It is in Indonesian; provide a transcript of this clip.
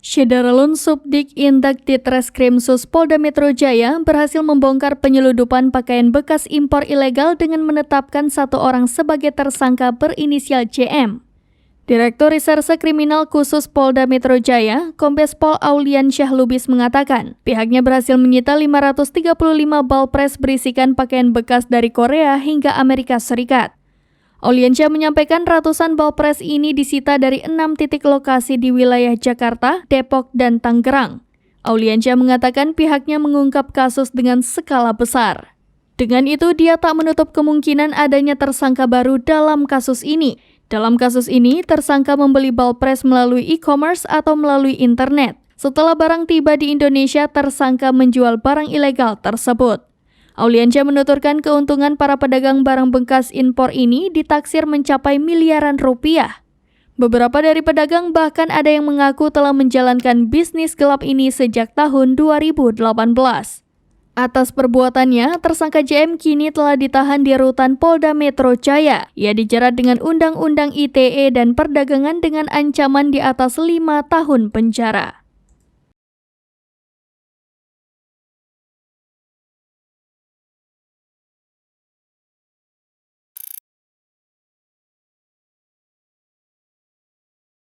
Syederalun Subdik Indak Ditreskrimsus Polda Metro Jaya berhasil membongkar penyeludupan pakaian bekas impor ilegal dengan menetapkan satu orang sebagai tersangka berinisial JM. Direktur Reserse Kriminal Khusus Polda Metro Jaya, Kombes Pol Aulian Syah Lubis mengatakan, pihaknya berhasil menyita 535 ball press berisikan pakaian bekas dari Korea hingga Amerika Serikat. Auliansyah menyampaikan ratusan ball press ini disita dari 6 titik lokasi di wilayah Jakarta, Depok, dan Tangerang. Auliansyah mengatakan pihaknya mengungkap kasus dengan skala besar. Dengan itu, dia tak menutup kemungkinan adanya tersangka baru dalam kasus ini. Dalam kasus ini, tersangka membeli ball press melalui e-commerce atau melalui internet. Setelah barang tiba di Indonesia, tersangka menjual barang ilegal tersebut. Auliansyah menuturkan keuntungan para pedagang barang bekas impor ini ditaksir mencapai miliaran rupiah. Beberapa dari pedagang bahkan ada yang mengaku telah menjalankan bisnis gelap ini sejak tahun 2018. Atas perbuatannya, tersangka JM kini telah ditahan di rutan Polda Metro Jaya. Ia dijerat dengan Undang-Undang ITE dan perdagangan dengan ancaman di atas 5 tahun penjara.